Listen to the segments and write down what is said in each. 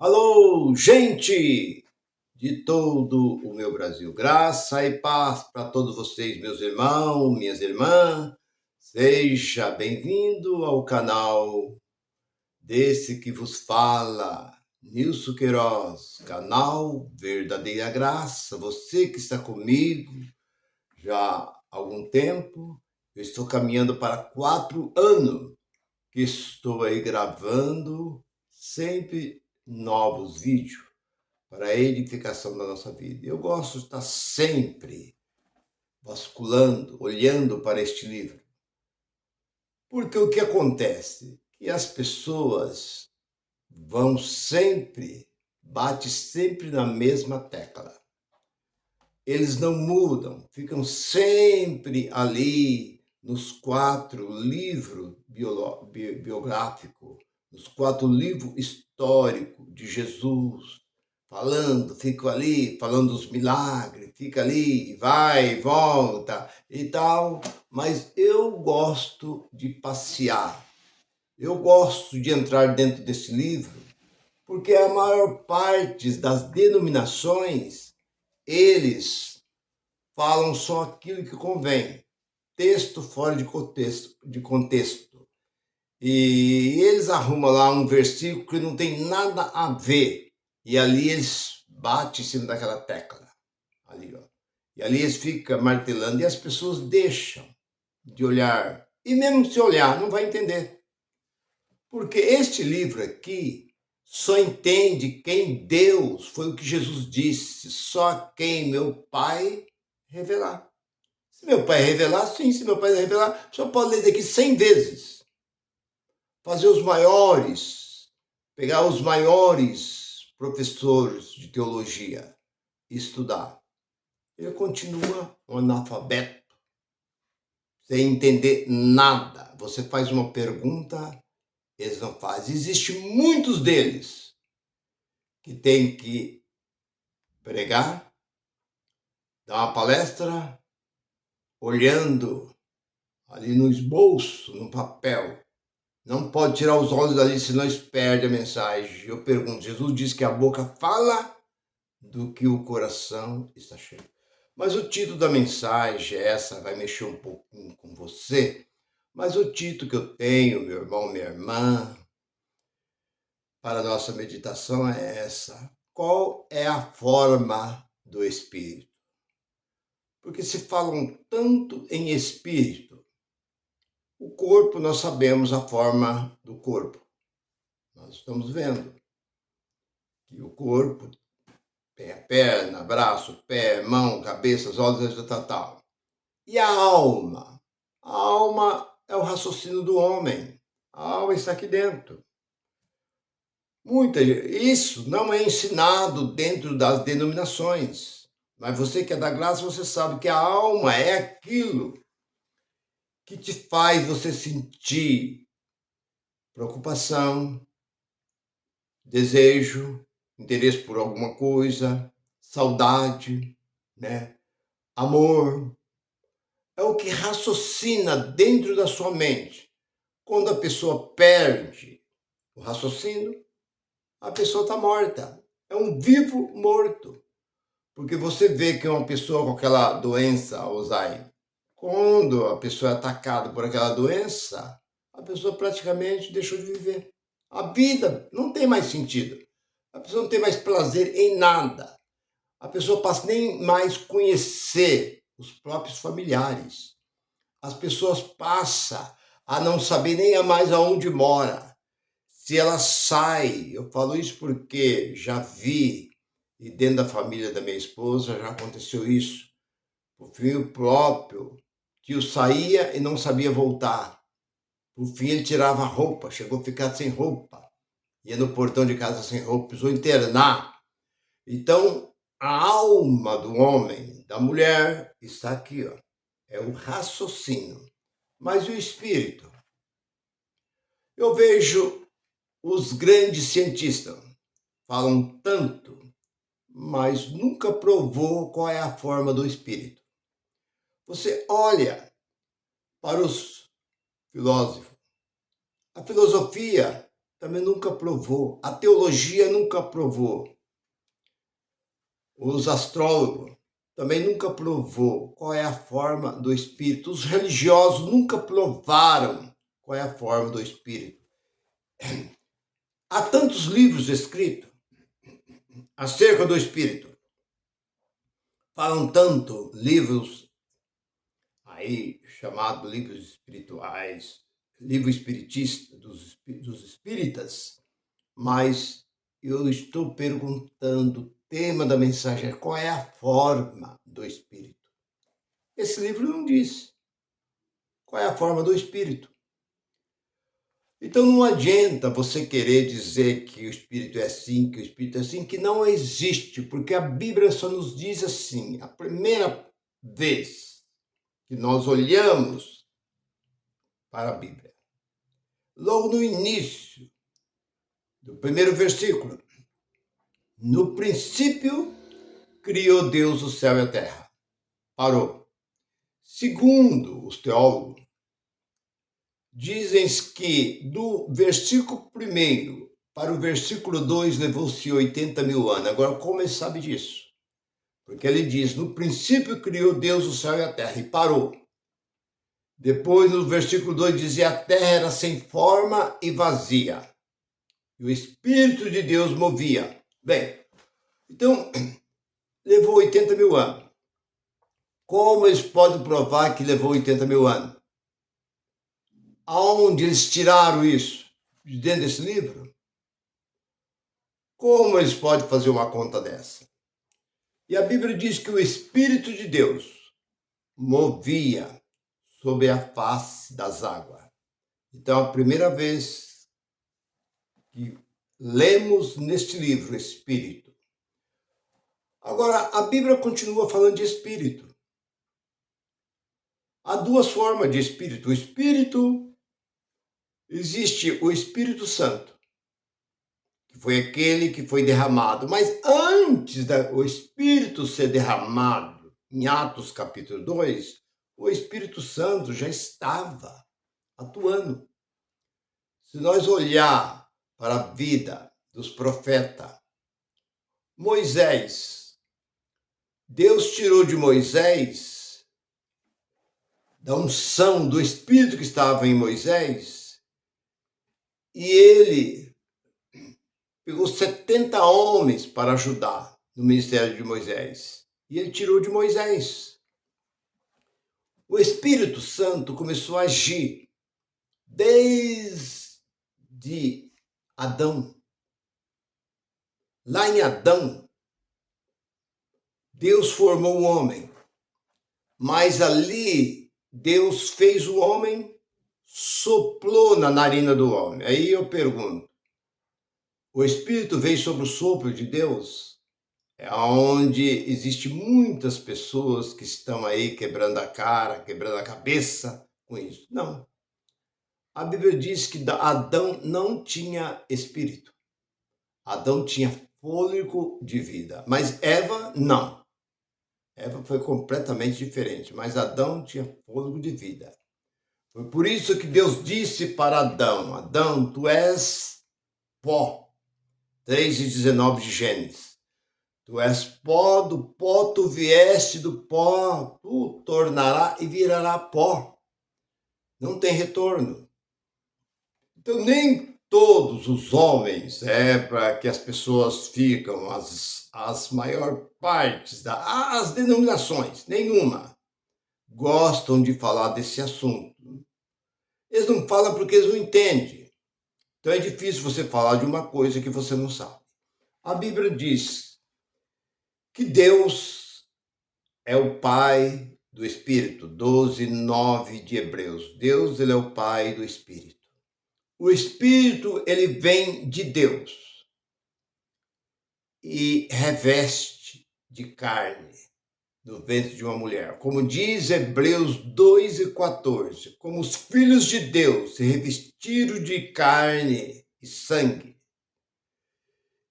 Alô, gente de todo o meu Brasil. Graça e paz para todos vocês, meus irmãos, minhas irmãs. Seja bem-vindo ao canal desse que vos fala, Nilson Queiroz, canal Verdadeira Graça. Você que está comigo já há algum tempo, eu estou caminhando para 4 anos que estou aí gravando sempre novos vídeos para a edificação da nossa vida. Eu gosto de estar sempre vasculhando, olhando para este livro. Porque o que acontece? Que as pessoas vão sempre, bate sempre na mesma tecla. Eles não mudam, ficam sempre ali nos 4 livros biográficos, nos 4 livros históricos de Jesus, falando, fico ali, falando dos milagres, fica ali, vai, volta e tal, mas eu gosto de passear, eu gosto de entrar dentro desse livro, porque a maior parte das denominações, eles falam só aquilo que convém, texto fora de contexto. E eles arrumam lá um versículo que não tem nada a ver. E ali eles batem em cima daquela tecla. Ali, ó. E ali eles ficam martelando e as pessoas deixam de olhar. E mesmo se olhar, não vai entender. Porque este livro aqui só entende quem Deus, foi o que Jesus disse, só quem meu Pai revelar. Se meu Pai revelar, sim, se meu Pai revelar, só pode ler isso aqui 100 vezes. Fazer os maiores, pegar os maiores professores de teologia e estudar. Ele continua um analfabeto, sem entender nada. Você faz uma pergunta, eles não fazem. Existem muitos deles que têm que pregar, dar uma palestra, olhando ali no esboço, no papel. Não pode tirar os olhos dali, senão eles perdem a mensagem. Eu pergunto, Jesus diz que a boca fala do que o coração está cheio. Mas o título da mensagem, essa vai mexer um pouquinho com você, mas o título que eu tenho, meu irmão, minha irmã, para a nossa meditação é essa. Qual é a forma do Espírito? Porque se falam tanto em Espírito, o corpo, nós sabemos a forma do corpo. Nós estamos vendo que o corpo tem a perna, braço, pé, mão, cabeça, os olhos, tal. E a alma? A alma é o raciocínio do homem. A alma está aqui dentro. Isso não é ensinado dentro das denominações. Mas você que é da graça, você sabe que a alma é aquilo que te faz você sentir preocupação, desejo, interesse por alguma coisa, saudade, né? Amor. É o que raciocina dentro da sua mente. Quando a pessoa perde o raciocínio, a pessoa está morta. É um vivo morto. Porque você vê que uma pessoa com aquela doença, Alzheimer, quando a pessoa é atacada por aquela doença, a pessoa praticamente deixou de viver. A vida não tem mais sentido. A pessoa não tem mais prazer em nada. A pessoa passa nem mais conhecer os próprios familiares. As pessoas passam a não saber nem a mais aonde mora. Se ela sai, eu falo isso porque já vi, e dentro da família da minha esposa já aconteceu isso. O filho próprio, tio saía e não sabia voltar. Por fim, ele tirava a roupa, chegou a ficar sem roupa. Ia no portão de casa sem roupa, precisou internar. Então, a alma do homem, da mulher, está aqui, ó. É o raciocínio. Mas e o espírito? Eu vejo os grandes cientistas falam tanto, mas nunca provou qual é a forma do espírito. Você olha para os filósofos. A filosofia também nunca provou. A teologia nunca provou. Os astrólogos também nunca provou qual é a forma do Espírito. Os religiosos nunca provaram qual é a forma do Espírito. Há tantos livros escritos acerca do Espírito. Falam tanto livros aí chamados livros espirituais, livro espiritista dos espíritas, mas eu estou perguntando, o tema da mensagem é qual é a forma do Espírito. Esse livro não diz qual é a forma do Espírito. Então não adianta você querer dizer que o Espírito é assim, que o Espírito é assim, que não existe, porque a Bíblia só nos diz assim. A primeira vez que nós olhamos para a Bíblia, logo no início do primeiro versículo, no princípio criou Deus o céu e a terra. Parou. Segundo os teólogos, dizem que do versículo 1 para o versículo 2 levou-se 80 mil anos. Agora, como ele sabe disso? Porque ele diz, no princípio criou Deus o céu e a terra, e parou. Depois, no versículo 2, dizia, a terra era sem forma e vazia, e o Espírito de Deus movia. Bem, então, levou 80 mil anos. Como eles podem provar que levou 80 mil anos? Aonde eles tiraram isso? De dentro desse livro? Como eles podem fazer uma conta dessa? E a Bíblia diz que o Espírito de Deus movia sobre a face das águas. Então, a primeira vez que lemos neste livro Espírito. Agora, a Bíblia continua falando de Espírito. Há duas formas de Espírito. O Espírito, existe o Espírito Santo, que foi aquele que foi derramado. Mas antes do Espírito ser derramado, em Atos capítulo 2, o Espírito Santo já estava atuando. Se nós olhar para a vida dos profetas, Moisés, Deus tirou de Moisés, da unção do Espírito que estava em Moisés, e ele pegou 70 homens para ajudar no ministério de Moisés. E ele tirou de Moisés. O Espírito Santo começou a agir desde Adão. Lá em Adão, Deus formou o homem. Mas ali, Deus fez o homem, soprou na narina do homem. Aí eu pergunto, o Espírito veio sobre o sopro de Deus? É onde existe muitas pessoas que estão aí quebrando a cara, quebrando a cabeça com isso. Não. A Bíblia diz que Adão não tinha espírito. Adão tinha fôlego de vida, mas Eva não. Eva foi completamente diferente, mas Adão tinha fôlego de vida. Foi por isso que Deus disse para Adão, Adão, tu és pó. 3:19 de Gênesis. Tu és pó, do pó tu vieste, do pó tu tornará e virará pó. Não tem retorno. Então, nem todos os homens, para que as pessoas ficam, as maior partes, as denominações, nenhuma, gostam de falar desse assunto. Eles não falam porque eles não entendem. Então é difícil você falar de uma coisa que você não sabe. A Bíblia diz que Deus é o Pai do Espírito, 12:9 de Hebreus. Deus, ele é o Pai do Espírito. O Espírito, ele vem de Deus e reveste de carne no ventre de uma mulher. Como diz Hebreus 2:14, como os filhos de Deus se revestiram de carne e sangue.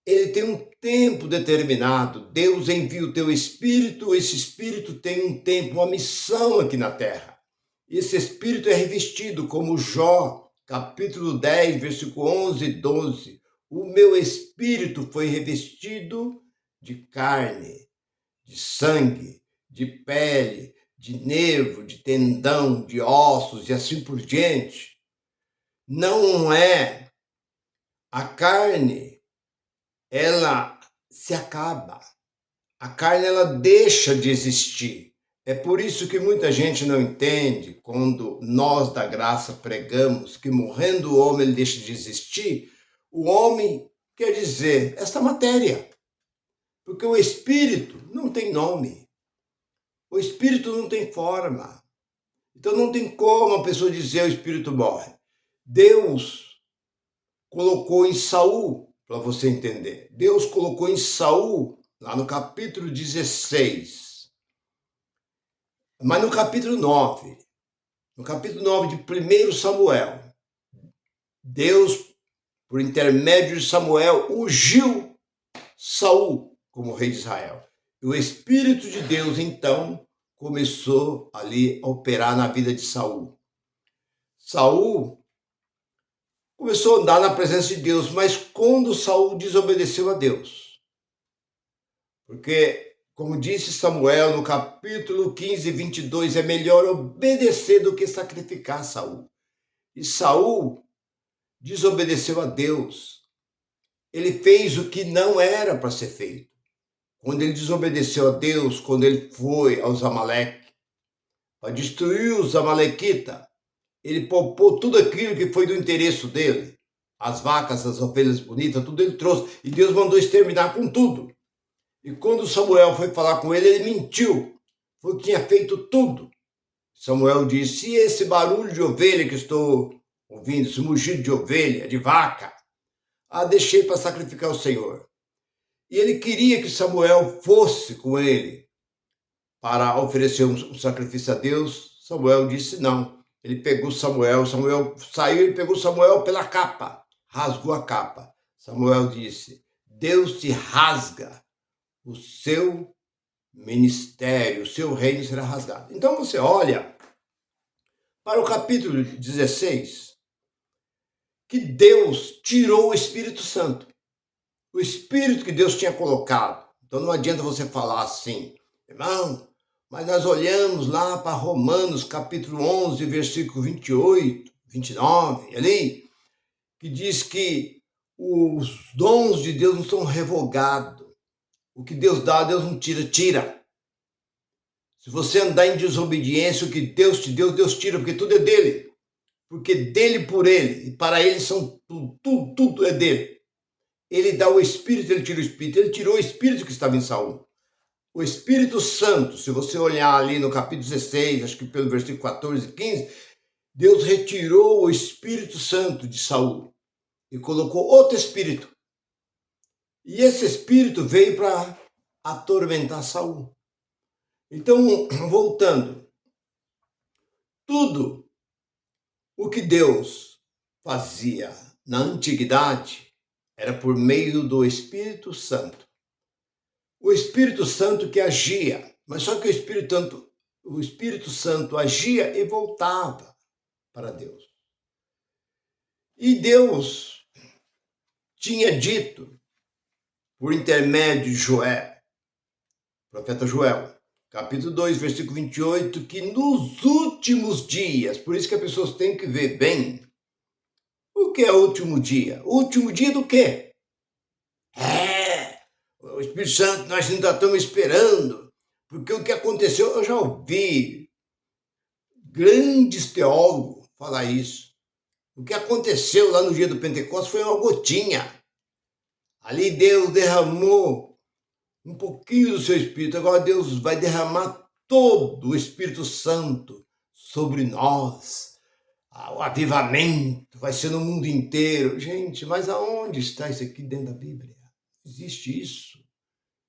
Ele tem um tempo determinado. Deus envia o teu Espírito, esse Espírito tem um tempo, uma missão aqui na terra. Esse Espírito é revestido, como Jó, capítulo 10, versículo 11 e 12. O meu espírito foi revestido de carne, de sangue, de pele, de nervo, de tendão, de ossos e assim por diante. Não é a carne, ela se acaba. A carne, ela deixa de existir. É por isso que muita gente não entende quando nós da graça pregamos que morrendo o homem ele deixa de existir. O homem quer dizer esta matéria, porque o espírito não tem nome, o espírito não tem forma. Então não tem como a pessoa dizer o espírito morre. Deus colocou em Saul, para você entender, Deus colocou em Saul, lá no capítulo 16, mas no capítulo 9 de 1 Samuel, Deus, por intermédio de Samuel, ungiu Saul como rei de Israel. E o Espírito de Deus, então, começou ali a operar na vida de Saul. Saul começou a andar na presença de Deus, mas quando Saul desobedeceu a Deus, porque, como disse Samuel no capítulo 15, 22, é melhor obedecer do que sacrificar, Saul. E Saul desobedeceu a Deus. Ele fez o que não era para ser feito. Quando ele desobedeceu a Deus, quando ele foi aos Amaleque para destruir os amalequitas, ele poupou tudo aquilo que foi do interesse dele. As vacas, as ovelhas bonitas, tudo ele trouxe. E Deus mandou exterminar com tudo. E quando Samuel foi falar com ele, ele mentiu. Foi que tinha feito tudo. Samuel disse: e esse barulho de ovelha que estou ouvindo, esse mugido de ovelha, de vaca, deixei para sacrificar o Senhor. E ele queria que Samuel fosse com ele para oferecer um sacrifício a Deus. Samuel disse não. Ele pegou Samuel saiu e pegou Samuel pela capa, rasgou a capa. Samuel disse: Deus te rasga, o seu ministério, o seu reino será rasgado. Então você olha para o capítulo 16, que Deus tirou o Espírito Santo. O Espírito que Deus tinha colocado. Então não adianta você falar assim, irmão, mas nós olhamos lá para Romanos capítulo 11, versículo 28, 29, ali, que diz que os dons de Deus não são revogados. O que Deus dá, Deus não tira, tira. Se você andar em desobediência, o que Deus te deu, Deus tira, porque tudo é dele. Porque dele por ele, e para ele são tudo é dele. Ele dá o Espírito, ele tira o Espírito. Ele tirou o Espírito que estava em Saul. O Espírito Santo, se você olhar ali no capítulo 16, acho que pelo versículo 14 e 15, Deus retirou o Espírito Santo de Saul e colocou outro Espírito. E esse Espírito veio para atormentar Saul. Então, voltando, tudo o que Deus fazia na antiguidade era por meio do Espírito Santo. O Espírito Santo que agia, mas só que o Espírito Santo agia e voltava para Deus. E Deus tinha dito, por intermédio de Joel, profeta Joel, capítulo 2, versículo 28, que nos últimos dias, por isso que as pessoas têm que ver bem, o que é o último dia? O último dia do quê? O Espírito Santo nós ainda estamos esperando, porque o que aconteceu, eu já ouvi grandes teólogos falar isso. O que aconteceu lá no dia do Pentecostes foi uma gotinha. Ali Deus derramou um pouquinho do seu Espírito, agora Deus vai derramar todo o Espírito Santo sobre nós. O avivamento vai ser no mundo inteiro. Gente, mas aonde está isso aqui dentro da Bíblia? Existe isso?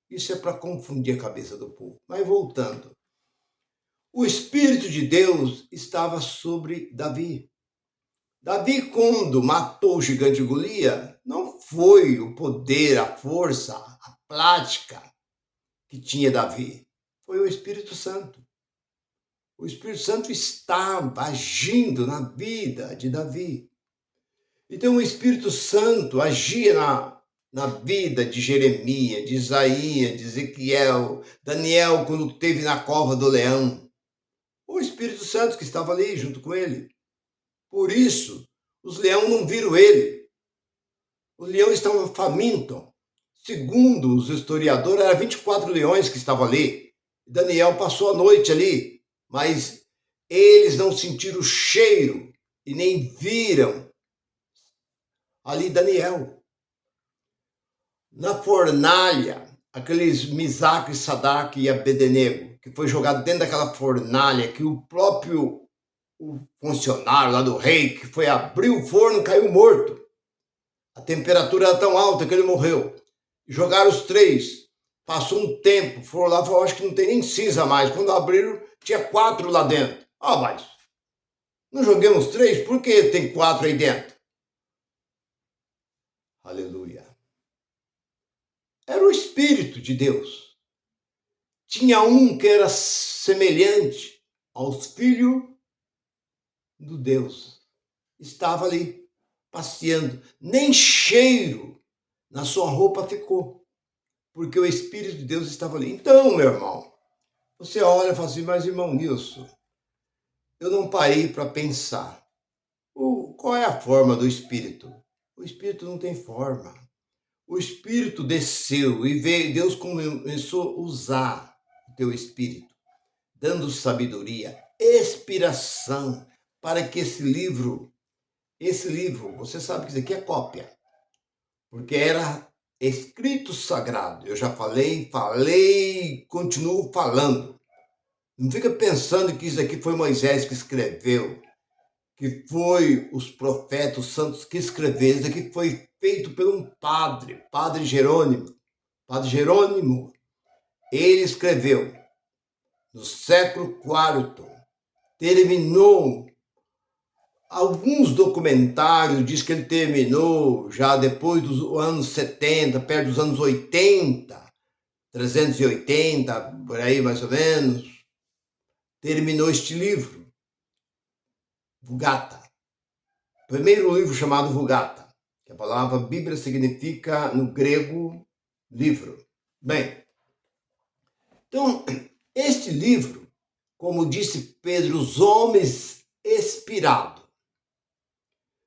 Isso é para confundir a cabeça do povo. Mas voltando, o Espírito de Deus estava sobre Davi. Davi, quando matou o gigante Golias, não foi o poder, a força, a prática que tinha Davi. Foi o Espírito Santo. O Espírito Santo estava agindo na vida de Davi. Então o Espírito Santo agia na vida de Jeremias, de Isaías, de Ezequiel, Daniel, quando esteve na cova do leão. O Espírito Santo que estava ali junto com ele. Por isso, os leões não viram ele. Os leões estavam famintos. Segundo os historiadores, eram 24 leões que estavam ali. Daniel passou a noite ali, mas eles não sentiram o cheiro e nem viram ali Daniel. Na fornalha, aqueles Misaque, Sadraque e Abednego, que foi jogado dentro daquela fornalha, que o próprio funcionário lá do rei, que foi abrir o forno, caiu morto. A temperatura era tão alta que ele morreu. Jogaram os três. Passou um tempo, foram lá e falaram, acho que não tem nem cinza mais. Quando abriram, tinha 4 lá dentro. Mas não joguemos 3? Por que tem 4 aí dentro? Aleluia. Era o Espírito de Deus. Tinha um que era semelhante aos filhos do Deus. Estava ali, passeando. Nem cheiro na sua roupa ficou, porque o Espírito de Deus estava ali. Então, meu irmão, você olha e fala assim, mas irmão Nilson, eu não parei para pensar. Qual é a forma do Espírito? O Espírito não tem forma. O Espírito desceu e veio, Deus começou a usar o teu Espírito, dando sabedoria, inspiração, para que esse livro, você sabe que isso aqui é cópia, porque era escrito sagrado. Eu já falei, continuo falando. Não fica pensando que isso aqui foi Moisés que escreveu, que foi os profetas, os santos que escreveram. Isso aqui foi feito por um padre Jerônimo. Padre Jerônimo, ele escreveu no século IV, terminou. Alguns documentários dizem que ele terminou já depois dos anos 70, perto dos anos 80, 380, por aí mais ou menos. Terminou este livro, Vulgata. Primeiro livro chamado Vulgata, que a palavra Bíblia significa, no grego, livro. Bem, então, este livro, como disse Pedro, os homens inspirados,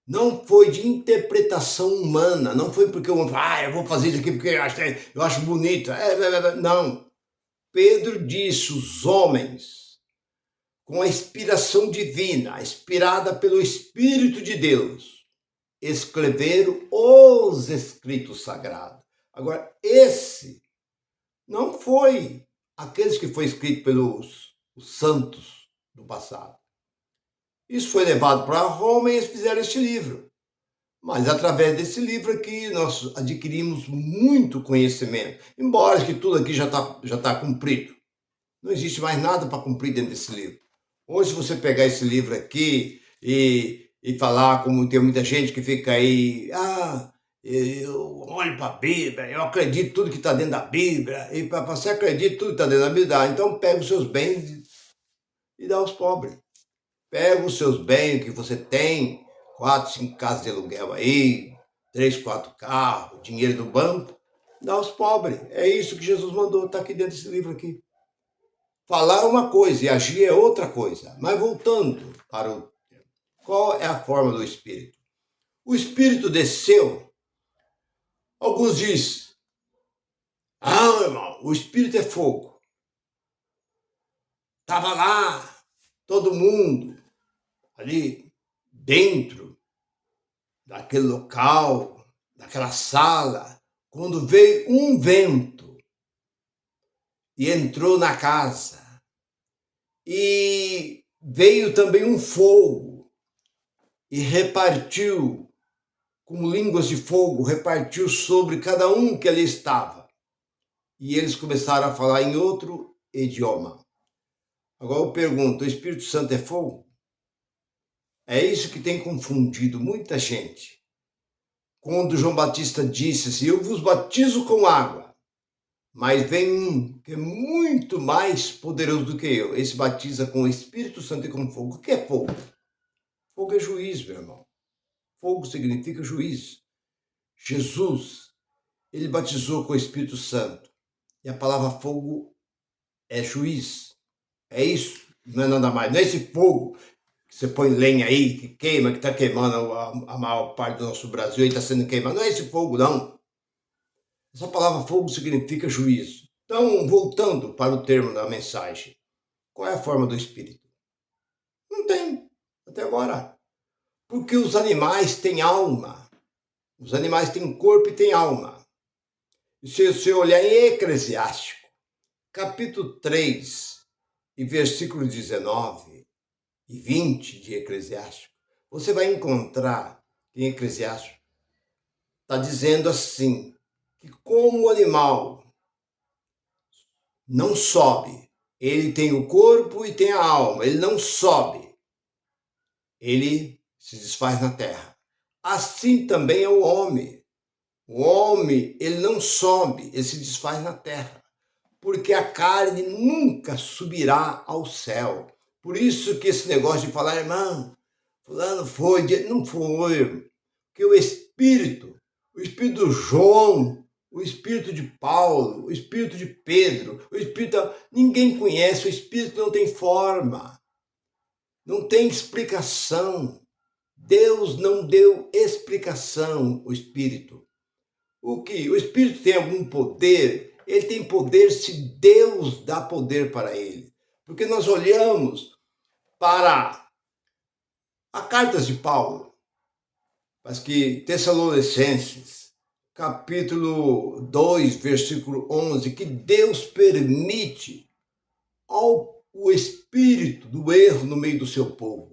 não foi de interpretação humana, não foi porque eu vou fazer isso aqui porque eu acho bonito. Não. Pedro disse, os homens, com a inspiração divina, inspirada pelo Espírito de Deus, escreveram os escritos sagrados. Agora, esse não foi aqueles que foi escrito pelos os santos do passado. Isso foi levado para Roma e eles fizeram este livro. Mas através desse livro aqui nós adquirimos muito conhecimento. Embora que tudo aqui já tá cumprido. Não existe mais nada para cumprir dentro desse livro. Hoje, se você pegar esse livro aqui e falar, como tem muita gente que fica aí, eu olho para a Bíblia, eu acredito tudo que está dentro da Bíblia, e para você acreditar tudo que está dentro da Bíblia, então pega os seus bens e dá aos pobres. Pega os seus bens que você tem, 4, 5 casas de aluguel aí, 3, 4 carros, dinheiro do banco, dá aos pobres. É isso que Jesus mandou, está aqui dentro desse livro aqui. Falar é uma coisa e agir é outra coisa. Mas voltando para qual é a forma do Espírito? O Espírito desceu. Alguns dizem, irmão, o Espírito é fogo. Estava lá, todo mundo, ali dentro daquele local, daquela sala, quando veio um vento e entrou na casa, e veio também um fogo e repartiu, como línguas de fogo, repartiu sobre cada um que ali estava. E eles começaram a falar em outro idioma. Agora eu pergunto, o Espírito Santo é fogo? É isso que tem confundido muita gente. Quando João Batista disse assim, eu vos batizo com água, mas vem um que é muito mais poderoso do que eu. Esse batiza com o Espírito Santo e com fogo. O que é fogo? Fogo é juízo, meu irmão. fogo significa juízo. Jesus, ele batizou com o Espírito Santo. E a palavra fogo é juiz. É isso, não é nada mais. Não é esse fogo que você põe lenha aí, que queima, que está queimando a maior parte do nosso Brasil, aí está sendo queimado. Não é esse fogo, não. Essa palavra fogo significa juízo. Então, voltando para o termo da mensagem, qual é a forma do Espírito? Não tem, até agora. Porque os animais têm alma. Os animais têm corpo e têm alma. E se você olhar em Eclesiástico, capítulo 3, e versículos 19 e 20 de Eclesiástico, você vai encontrar em Eclesiástico, está dizendo assim, que como o animal não sobe, ele tem o corpo e tem a alma, ele não sobe, ele se desfaz na terra. Assim também é o homem. O homem, ele não sobe, ele se desfaz na terra, porque a carne nunca subirá ao céu. Por isso que esse negócio de falar, irmão, fulano foi, não foi, porque o Espírito do João, o Espírito de Paulo, o Espírito de Pedro, o Espírito, ninguém conhece, o Espírito não tem forma, não tem explicação. Deus não deu explicação ao Espírito. O Espírito tem algum poder? Ele tem poder se Deus dá poder para ele. Porque nós olhamos para a cartas de Paulo, mas que Tessalonicenses, capítulo 2, versículo 11, que Deus permite o espírito do erro no meio do seu povo,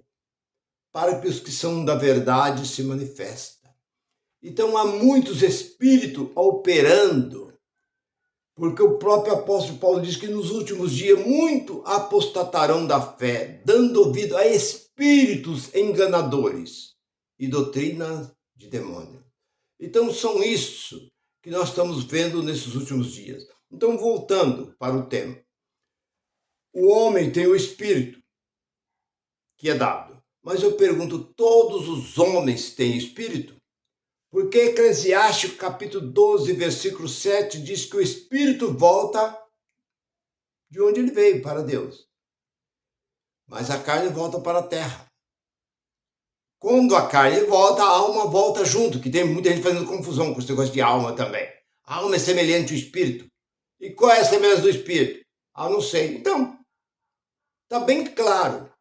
para que os que são da verdade se manifestem. Então há muitos espíritos operando, porque o próprio apóstolo Paulo diz que nos últimos dias muito apostatarão da fé, dando ouvido a espíritos enganadores e doutrinas de demônio. Então são isso que nós estamos vendo nesses últimos dias. Então, voltando para o tema, o homem tem o espírito que é dado, mas eu pergunto, todos os homens têm espírito? Porque Eclesiástico, capítulo 12, versículo 7, diz que o espírito volta de onde ele veio, para Deus. Mas a carne volta para a terra. Quando a carne volta, a alma volta junto, que tem muita gente fazendo confusão com esse negócio de alma também. A alma é semelhante ao espírito. E qual é a semelhança do espírito? Ah, não sei. Então, está bem claro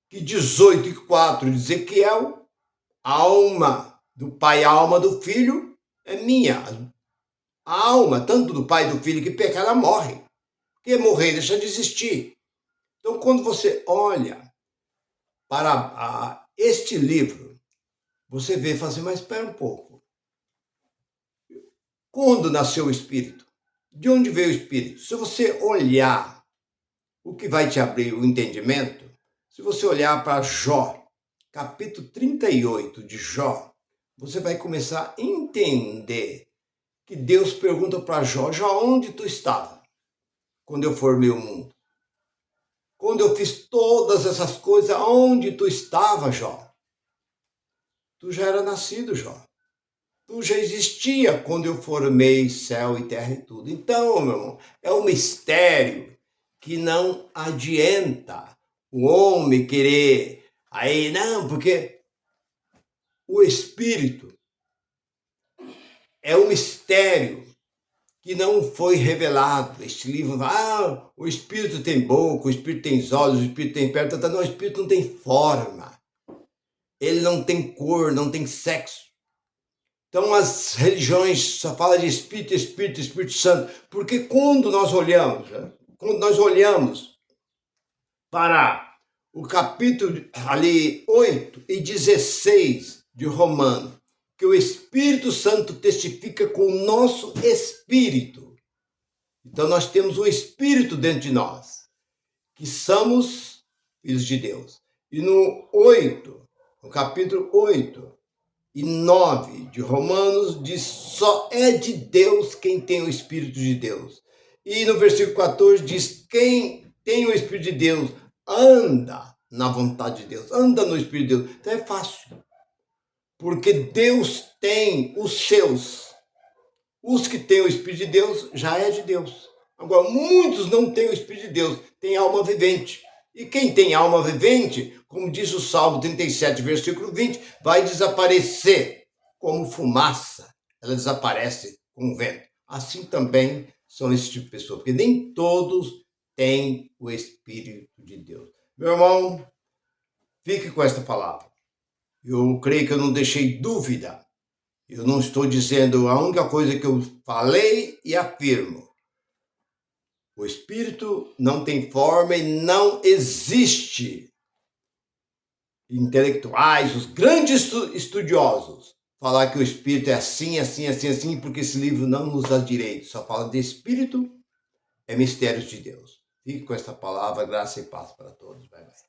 que 18:4 de Ezequiel, a alma do pai e a alma do filho é minha. A alma, tanto do pai e do filho que peca, ela morre. Porque morrer deixa de existir. Então, quando você olha para este livro, você vê e fala assim, mas espera um pouco. Quando nasceu o Espírito? De onde veio o Espírito? Se você olhar, o que vai te abrir o entendimento, se você olhar para Jó, capítulo 38 de Jó, você vai começar a entender que Deus pergunta para Jó, Jó, onde tu estava quando eu formei o mundo? Quando eu fiz todas essas coisas, onde tu estava, Jó? Tu já era nascido, Jó. Tu já existia quando eu formei céu e terra e tudo. Então, meu irmão, é um mistério que não adianta o homem querer aí, não, porque o Espírito é um mistério que não foi revelado. Este livro, o Espírito tem boca, o Espírito tem olhos, o Espírito tem perna, não, o Espírito não tem forma. Ele não tem cor, não tem sexo. Então as religiões só falam de Espírito, Espírito, Espírito Santo, porque quando nós olhamos para o capítulo ali 8 e 16 de Romanos, que o Espírito Santo testifica com o nosso espírito. Então nós temos um espírito dentro de nós, que somos filhos de Deus. E no capítulo 8 e 9 de Romanos, diz só é de Deus quem tem o Espírito de Deus. E no versículo 14 diz, quem tem o Espírito de Deus anda na vontade de Deus, anda no Espírito de Deus. Então é fácil. Porque Deus tem os seus. Os que têm o Espírito de Deus já é de Deus. Agora, muitos não têm o Espírito de Deus, têm alma vivente. E quem tem alma vivente, como diz o Salmo 37, versículo 20, vai desaparecer como fumaça. Ela desaparece com o vento. Assim também são esse tipo de pessoa, porque nem todos têm o Espírito de Deus. Meu irmão, fique com esta palavra. Eu creio que eu não deixei dúvida. Eu não estou dizendo a única coisa que eu falei e afirmo. O Espírito não tem forma e não existe. Intelectuais, os grandes estudiosos, falar que o Espírito é assim, assim, assim, assim, porque esse livro não nos dá direito. Só fala de Espírito, é mistérios de Deus. Fique com esta palavra, graça e paz para todos. Bye, bye.